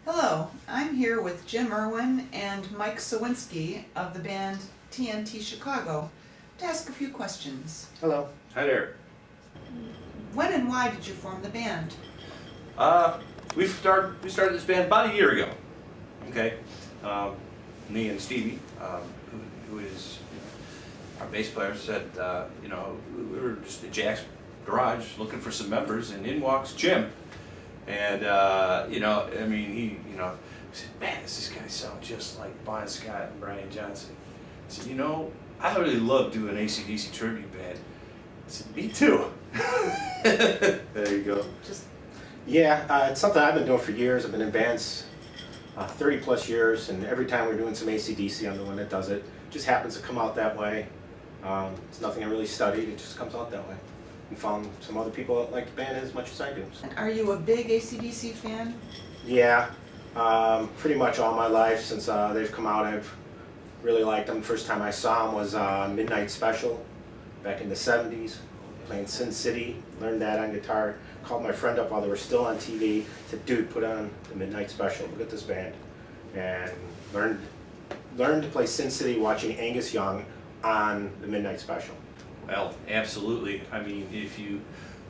Hello, I'm here with Jim Irwin and Mike Sawinski of the band TNT-Chicago to ask a few questions. Hello. Hi there. When and why did you form the band? We started this band about a year ago. Okay, me and Stevie, who is our bass player, said we were just at Jack's garage looking for some members, and in walks Jim. And he said, "Man, this guy sounds just like Bon Scott and Brian Johnson." I said, "I really love doing ACDC tribute band." I said, "Me too." There you go. Yeah, it's something I've been doing for years. I've been in bands 30 plus years, and every time we're doing some ACDC, I'm the one that does it. It just happens to come out that way. It's nothing I really studied, it just comes out that way. And found some other people that like the band as much as I do. So. Are you a big ACDC fan? Yeah, pretty much all my life since they've come out, I've really liked them. First time I saw them was Midnight Special back in the 70s, playing Sin City, learned that on guitar. Called my friend up while they were still on TV, said, "Dude, put on the Midnight Special, look at this band." And learned to play Sin City watching Angus Young on the Midnight Special. Well, absolutely. I mean, if you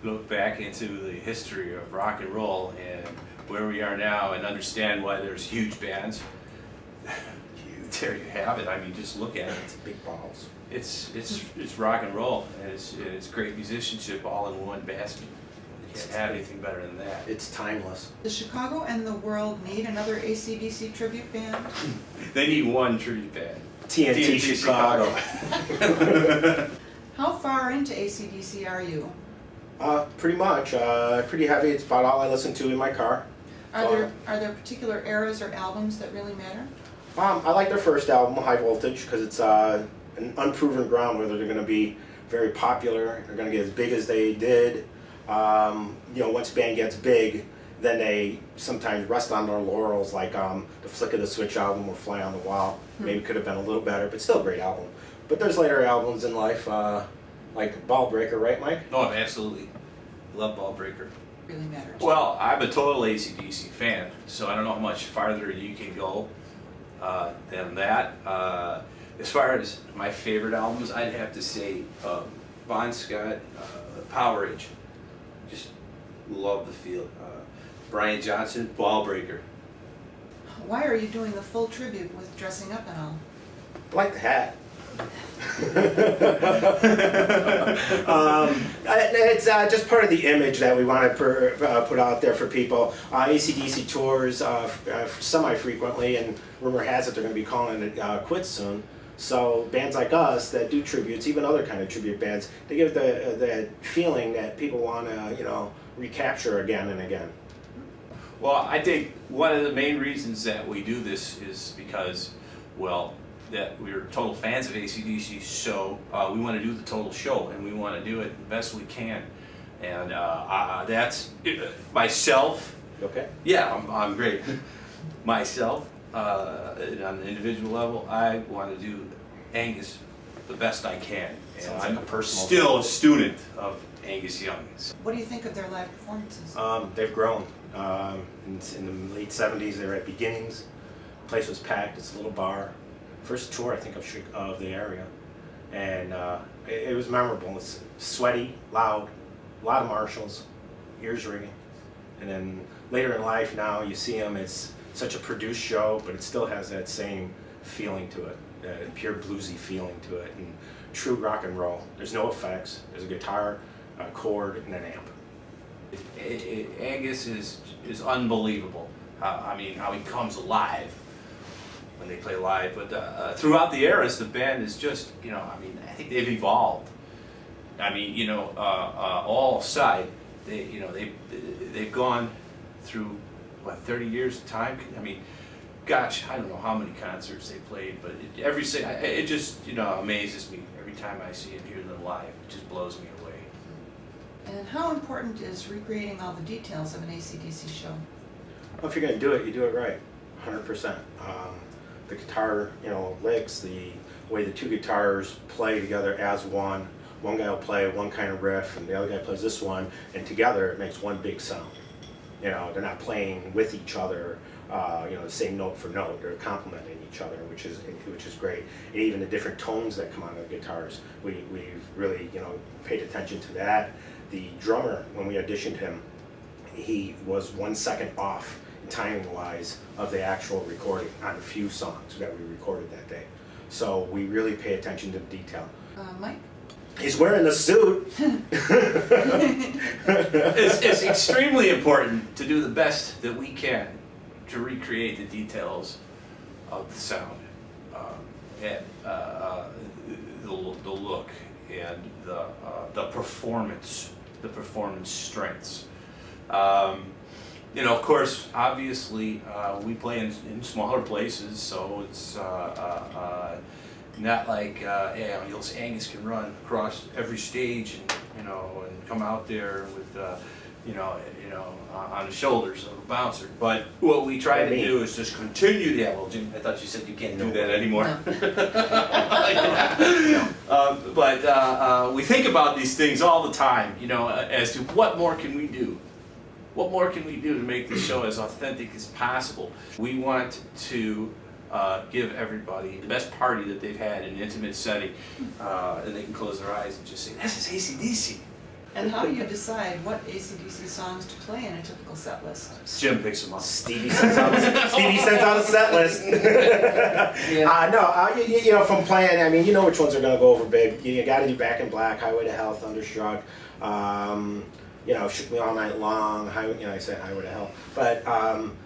look back into the history of rock and roll and where we are now and understand why there's huge bands, there you have it. I mean, just look at it. It's big balls. It's rock and roll, and it's great musicianship all in one basket. You can't have anything better than that. It's timeless. Does Chicago and the world need another ACDC tribute band? They need one tribute band. TNT Chicago. How far into ACDC are you? Pretty much. Pretty heavy. It's about all I listen to in my car. Are there particular eras or albums that really matter? I like their first album, High Voltage, because it's an unproven ground whether they're going to be very popular, they're going to get as big as they did. Once a band gets big, then they sometimes rest on their laurels, like the Flick of the Switch album or Fly on the Wall. Maybe could have been a little better, but still a great album. But there's later albums in life, like Ball Breaker, right, Mike? Oh, absolutely. Love Ball Breaker. Really matters. Well, I'm a total ACDC fan, so I don't know how much farther you can go than that. As far as my favorite albums, I'd have to say Bon Scott, Power Age. Just love the feel. Brian Johnson, Ball Breaker. Why are you doing the full tribute with dressing up and all? I like the hat. It's just part of the image that we want to put out there for people. ACDC tours semi-frequently, and rumor has it they're going to be calling it quits soon. So bands like us that do tributes, even other kind of tribute bands, they give the feeling that people want to recapture again and again. Well, I think one of the main reasons that we do this is because, well, that we're total fans of ACDC, so we want to do the total show, and we want to do it the best we can. And that's myself. Okay. Yeah, I'm great. Myself, on an individual level, I want to do Angus the best I can. And Sounds I'm like a personal still thing. a student of Angus Young. What do you think of their live performances? They've grown. In the late 70s, they were at beginnings. The place was packed. It's a little bar. First tour, I think, of the area. And it was memorable. It's sweaty, loud, a lot of Marshalls, ears ringing. And then later in life now, you see them, it's such a produced show, but it still has that same feeling to it, that pure bluesy feeling to it, and true rock and roll. There's no effects. There's a guitar, a chord, and an amp. Angus is unbelievable. I mean, how he comes alive when they play live. But throughout the eras, the band is just, I think they've evolved. I mean, all aside, they've gone through, 30 years of time? I mean, gosh, I don't know how many concerts they played, but it just, amazes me every time I see and hear them live. It just blows me away. And how important is recreating all the details of an ACDC show? Well, if you're going to do it, you do it right, 100%. The guitar, licks, the way the two guitars play together as one. One guy will play one kind of riff, and the other guy plays this one, and together it makes one big sound. You know, they're not playing with each other, you know, the same note for note. They're complementing each other, which is great. And even the different tones that come out of the guitars, we've really, you know, paid attention to that. The drummer, when we auditioned him, he was 1 second off timing-wise of the actual recording on a few songs that we recorded that day. So we really pay attention to the detail. Mike? He's wearing a suit. It's extremely important to do the best that we can to recreate the details of the sound, and the look and the performance strengths. You know, of course, obviously, we play in smaller places, so it's not like Angus can run across every stage and, you know, and come out there with on the shoulders of a bouncer. But what we try to do is just continue. Yeah, well, Jim, I thought you said you can't do that anymore. But we think about these things all the time, you know, as to what more can we do. What more can we do to make the show as authentic as possible? We want to give everybody the best party that they've had in an intimate setting, and they can close their eyes and just say, "This is ACDC." And how do you decide what ACDC songs to play in a typical set list? Jim picks them up. Stevie sends out a set list. You know, from playing, I mean, you know which ones are going to go over big. You got to do Back in Black, Highway to Hell, Thunderstruck. You know, Shook Me All Night Long, I said Highway to Hell. But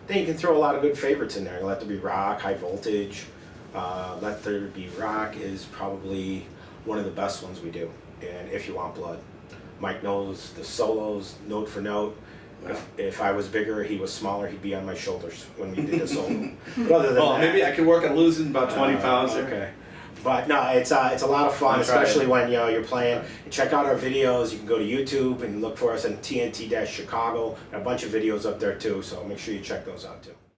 then you can throw a lot of good favorites in there. Let There Be Rock, High Voltage. Let There Be Rock is probably one of the best ones we do. And If You Want Blood. Mike knows the solos, note for note. If I was bigger, he was smaller, he'd be on my shoulders when we did the solo. But other than that, maybe I could work on losing about 20 pounds there. Okay. But no, it's a lot of fun, especially when you're playing. Check out our videos. You can go to YouTube and look for us on TNT-Chicago. A bunch of videos up there too, so make sure you check those out too.